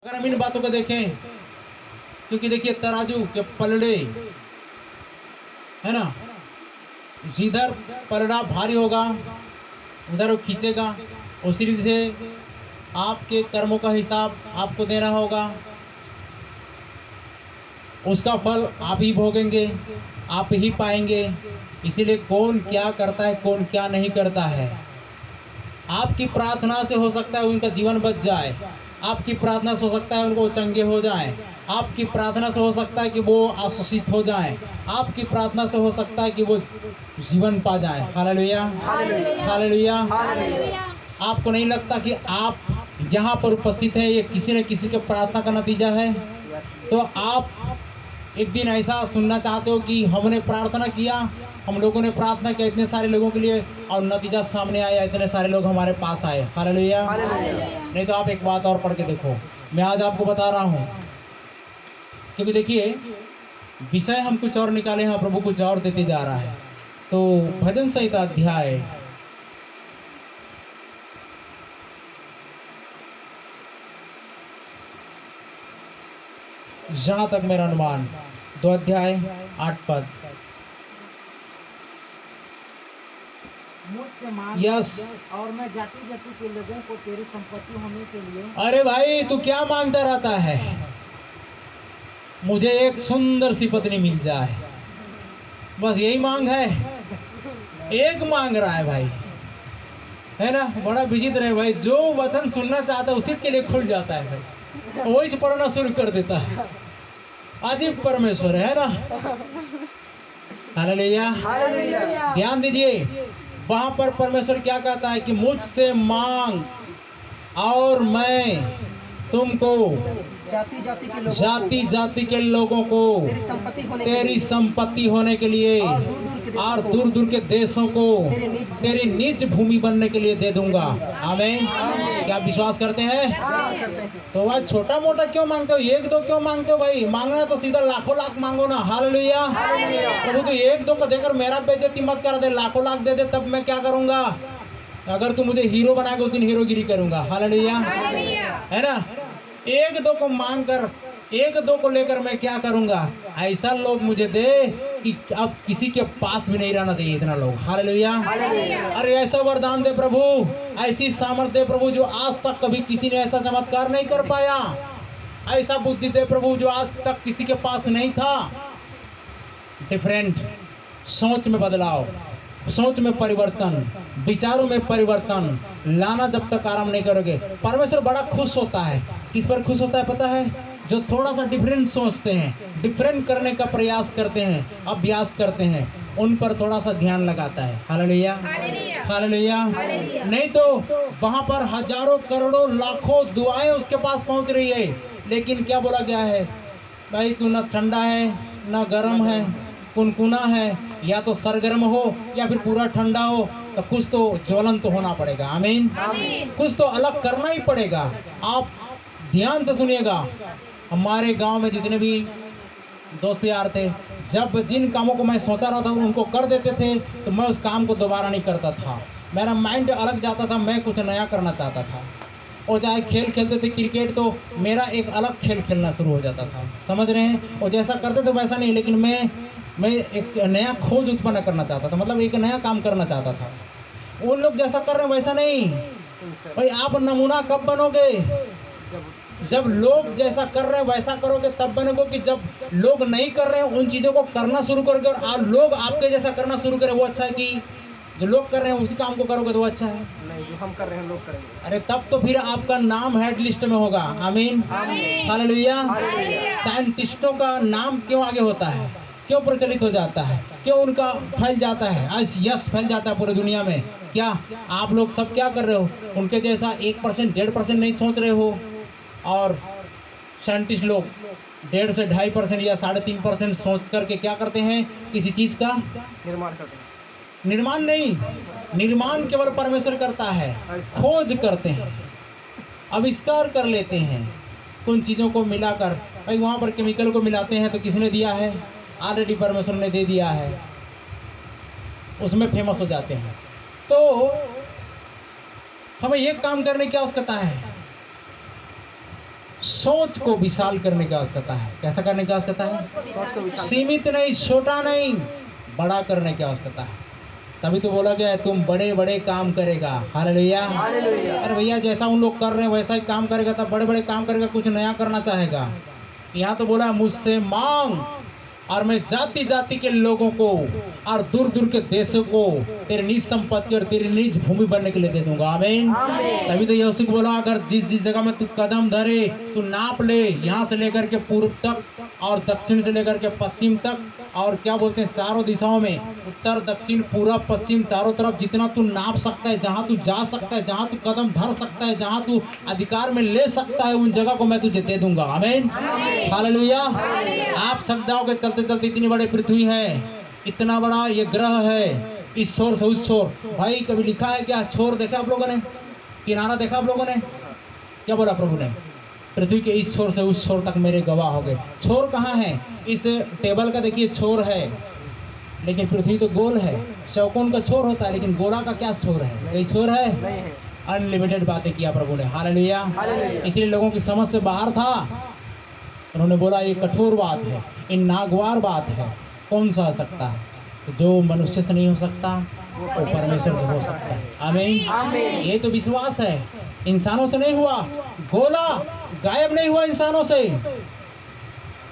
अगर हम इन बातों को देखें, क्योंकि देखिए तराजू के पलड़े है ना, जिधर पलड़ा भारी होगा उधर वो खींचेगा। उसी रीति से आपके कर्मों का हिसाब आपको देना होगा, उसका फल आप ही भोगेंगे, आप ही पाएंगे। इसीलिए कौन क्या करता है, कौन क्या नहीं करता है, आपकी प्रार्थना से हो सकता है उनका जीवन बच जाए, आपकी प्रार्थना से हो सकता है उनको चंगे हो जाए, आपकी प्रार्थना से हो सकता है कि वो आशीषित हो जाए, आपकी प्रार्थना से हो सकता है कि वो जीवन पा जाए। Hallelujah, hallelujah. आपको नहीं लगता कि आप यहाँ पर उपस्थित हैं ये किसी न किसी के प्रार्थना का नतीजा है? तो आप एक दिन ऐसा सुनना चाहते हो कि हमने प्रार्थना किया, हम लोगों ने प्रार्थना किया इतने सारे लोगों के लिए और नतीजा सामने आया, इतने सारे लोग हमारे पास आए। हालेलुया। नहीं तो आप एक बात और पढ़ के देखो, मैं आज आपको बता रहा हूँ, क्योंकि देखिए विषय हम कुछ और निकाले हैं, प्रभु कुछ और देते जा रहा है। तो भजन संहिता अध्याय जहां तक मेरा अनुमान 2 अध्याय 8 पद। मुझसे मांग यस। और मैं जाति जाति के लोगों को तेरी संपत्ति होने के लिए। अरे भाई तू क्या मांगता रहता है? मुझे एक सुंदर सी पत्नी मिल जाए, बस यही मांग है। एक मांग रहा है भाई, है ना? बड़ा विचित्र है भाई, जो वचन सुनना चाहता है उसी के लिए खुल जाता है भाई, वही पढ़ना शुरू कर देता है। अजीब परमेश्वर है ना। हालेलुया, ध्यान दीजिए वहां पर परमेश्वर क्या कहता है कि मुझसे मांग और मैं तुमको जाति जाति के लोगों को तेरी संपत्ति होने के लिए और दूर दूर के देशों को तेरी निज भूमि बनने के लिए दे दूंगा। आमीन। क्या विश्वास करते हैं? तो वह छोटा मोटा क्यों मांगते हो, एक दो क्यों मांगते हो भाई? मांगना तो सीधा लाखों लाख मांगो ना। हालेलुया। प्रभु तो एक दो को देकर मेरा बेइज्जती मत कर दे, लाखों लाख दे दे तब मैं क्या करूंगा? अगर तू मुझे हीरो बनाएगा उस दिन हीरोगिरी करूंगा। हालेलुया, है ना? एक दो को मांग कर, एक दो को लेकर मैं क्या करूंगा? ऐसा लोग मुझे दे कि अब किसी के पास भी नहीं रहना चाहिए इतना लोग। हालेलुया। अरे ऐसा वरदान दे प्रभु, ऐसी सामर्थ्य दे प्रभु जो आज तक कभी किसी ने ऐसा चमत्कार नहीं कर पाया। ऐसा बुद्धि दे प्रभु जो आज तक किसी के पास नहीं था। डिफरेंट सोच में बदलाव, सोच में परिवर्तन, विचारों में परिवर्तन लाना जब तक आराम नहीं करोगे, परमेश्वर बड़ा खुश होता है। किस पर खुश होता है पता है? जो थोड़ा सा डिफरेंट सोचते हैं, डिफरेंट करने का प्रयास करते हैं, अभ्यास करते हैं, उन पर थोड़ा सा ध्यान लगाता है। Hallelujah, hallelujah. नहीं तो वहां पर हजारों करोड़ों लाखों दुआएं उसके पास पहुंच रही है, लेकिन क्या बोला गया है? भाई तू ना ठंडा है ना गर्म है, कुनकुना है, या तो सरगर्म हो या फिर पूरा ठंडा हो, तो कुछ तो ज्वलन तो होना पड़ेगा। आमीन। कुछ तो अलग करना ही पड़ेगा। आप ध्यान से सुनिएगा, हमारे गांव में जितने भी दोस्त यार थे, जब जिन कामों को मैं सोचा रहा था उनको कर देते थे तो मैं उस काम को दोबारा नहीं करता था। मेरा माइंड अलग जाता था, मैं कुछ नया करना चाहता था। और चाहे खेल खेलते थे क्रिकेट, तो मेरा एक अलग खेल खेलना शुरू हो जाता था। समझ रहे हैं? और जैसा करते थे वैसा नहीं, लेकिन मैं एक नया खोज उत्पन्न करना चाहता था, मतलब एक नया काम करना चाहता था। उन लोग जैसा कर रहे हैं वैसा नहीं। भाई आप नमूना कब बनोगे? जब लोग जैसा कर रहे हैं वैसा करोगे तब बनोगे, कि जब लोग नहीं कर रहे हैं उन चीज़ों को करना शुरू करोगे और लोग आपके जैसा करना शुरू करें, वो अच्छा है कि जो लोग कर रहे हैं उसी काम को करोगे तो वो अच्छा है? नहीं, जो हम कर रहे हैं लोग करेंगे। अरे तब तो फिर आपका नाम हेड लिस्ट में होगा। आमीन, हालेलुया। साइंटिस्टों का नाम क्यों आगे होता है, क्यों प्रचलित हो जाता है, क्यों उनका फैल जाता है, आज यश फैल जाता है पूरी दुनिया में? क्या आप लोग सब क्या कर रहे हो? उनके जैसा 1% 1.5% नहीं सोच रहे हो। और साइंटिस्ट लोग 1.5 से 2.5% या 3.5% सोच करके क्या करते हैं? किसी चीज़ का निर्माण करते हैं। निर्माण नहीं, निर्माण केवल परमेश्वर करता है। खोज करते हैं, आविष्कार कर लेते हैं उन चीज़ों को मिलाकर। भाई वहाँ पर केमिकल को मिलाते हैं तो किसने दिया है? ऑलरेडी परमेश्वर ने दे दिया है, उसमें फेमस हो जाते हैं। तो हमें एक काम करने की आवश्यकता है, सोच को विशाल करने की आवश्यकता है। कैसा करने की आवश्यकता है? सोच को विशाल, सीमित नहीं, छोटा नहीं, बड़ा करने की आवश्यकता है। तभी तो बोला गया है तुम बड़े बड़े काम करेगा। हालेलुया। हालेलुया। अरे भैया जैसा उन लोग कर रहे हैं वैसा ही काम करेगा, तब बड़े बड़े काम करेगा, कुछ नया करना चाहेगा। यहाँ तो बोला मुझसे मांग और मैं जाति जाति के लोगों को और दूर दूर के देशों को तेरी निज संपत्ति और तेरी निज भूमि बनने के लिए दे दूंगा। आमीन। तभी तो यहोशू को बोला अगर जिस जिस जगह में तू कदम धरे, तू नाप ले, यहाँ से लेकर के पूर्व तक और दक्षिण से लेकर के पश्चिम तक, और क्या बोलते हैं चारों दिशाओं में, उत्तर दक्षिण पूर्व पश्चिम चारों तरफ जितना तू नाप सकता है, जहाँ तू जा सकता है, जहाँ तू कदम धर सकता है, जहाँ तू अधिकार में ले सकता है, उन जगह को मैं तुझे दे दूंगा। आमीन। हालेलुया। आप थक जाओगे चलते चलते, इतनी बड़ी पृथ्वी है, इतना बड़ा ये ग्रह है, इस छोर से उस छोर। भाई कभी लिखा है क्या छोर देखा आप लोगों ने? किनारा देखा आप लोगों ने? क्या बोला प्रभु ने? पृथ्वी के इस छोर से उस छोर तक मेरे गवाह हो गए। छोर कहाँ है? इस टेबल का देखिए छोर है, लेकिन पृथ्वी तो गोल है। चौकोन का छोर होता है, लेकिन गोला का क्या छोर है? कोई छोर है? अनलिमिटेड बातें किया प्रभु ने। हालेलुया। इसलिए लोगों की समझ से बाहर था। उन्होंने बोला ये कठोर बात है, ये नागवार बात है, कौन सा हो सकता है? तो जो मनुष्य से नहीं हो सकता वो परमेश्वर से हो सकता है। आमीन। ये तो विश्वास है, इंसानों से नहीं हुआ। गोला गायब नहीं हुआ इंसानों से।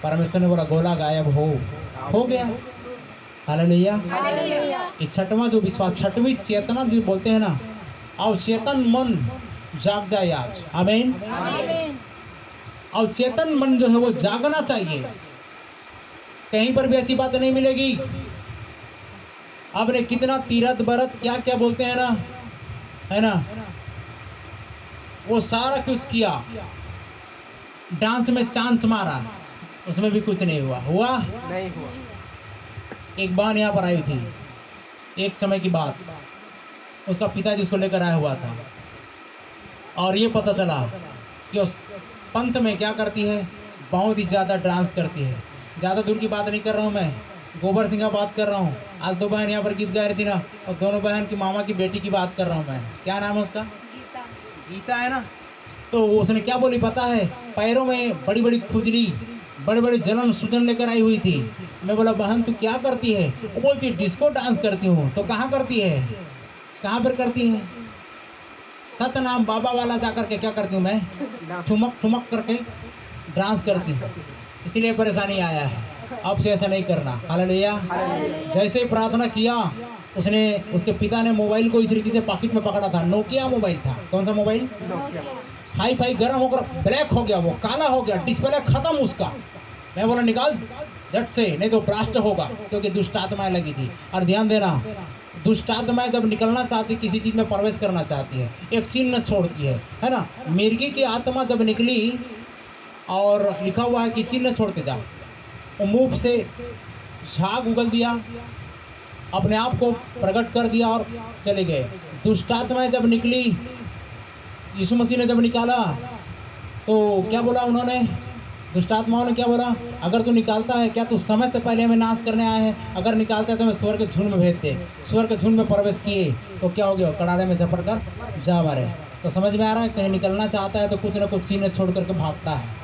परमेश्वर ने बोला गोला गायब हो गया। हालेलुया। ये छठवां जो विश्वास, छठवीं चेतना जो बोलते हैं ना, और चेतन मन जाग जाए आज। आमीन। और चेतन मन जो है वो जागना चाहिए। कहीं पर भी ऐसी बात नहीं मिलेगी। आपने कितना तीरथ बरत क्या क्या बोलते हैं ना, है ना, वो सारा कुछ किया, डांस में चांस मारा, उसमें भी कुछ नहीं हुआ। नहीं हुआ। एक बहन यहाँ पर आई थी, एक समय की बात, उसका पिताजी उसको लेकर आया हुआ था, और ये पता चला कि उस पंथ में क्या करती है, बहुत ही ज़्यादा डांस करती है। ज़्यादा दूर की बात नहीं कर रहा हूँ मैं, गोबर सिंह का बात कर रहा हूँ। आज दो बहन यहाँ पर गीत गा रही थी ना, और दोनों बहन की मामा की बेटी की बात कर रहा हूँ मैं। क्या नाम है उसका? गीता है ना। तो उसने क्या बोली पता है? पैरों में बड़ी बड़ी खुजली, बड़े बड़े जलन सूजन लेकर आई हुई थी। मैं बोला बहन तू क्या करती है? वो बोलती डिस्को डांस करती हूँ। तो कहाँ करती है? कहाँ पर करती है? सतनाम बाबा वाला जाकर के क्या करती हूँ मैं? ठुमक ठुमक करके डांस करती हूँ। इसलिए परेशानी आया है, अब से ऐसा नहीं करना। हालेलुया। जैसे ही प्रार्थना किया, उसने, उसके पिता ने मोबाइल को इस रीति से पॉकेट में पकड़ा था। नोकिया मोबाइल था। कौन सा मोबाइल? हाई फाई गर्म होकर ब्लैक हो गया, वो काला हो गया, डिस्प्ले खत्म उसका। मैं बोला निकाल झट से, नहीं तो ब्लास्ट होगा, क्योंकि दुष्ट आत्माएं लगी थी। और ध्यान देना, दुष्ट आत्माएं जब निकलना चाहती, किसी चीज़ में प्रवेश करना चाहती है, एक चिन्ह छोड़ती है ना। मिर्गी की आत्मा जब निकली, और लिखा हुआ है कि चिन्ह छोड़ते जा, वो मुंह से झाग उगल दिया, अपने आप को प्रकट कर दिया और चले गए। दुष्ट आत्माएं जब निकली, यीशु मसीह ने जब निकाला, तो क्या बोला उन्होंने? दुष्ट आत्माओं ने क्या बोला? अगर तू निकालता है, क्या तू समय से पहले हमें नाश करने आए हैं? अगर निकालते हैं तो हमें स्वर्ग के झुंड में भेजते। स्वर्ग के झुंड में प्रवेश किए तो क्या हो गया? कड़ारे में झपट कर जा मारे। तो समझ में आ रहा है, कहीं निकलना चाहता है तो कुछ ना कुछ चिन्ह छोड़ करके भागता है।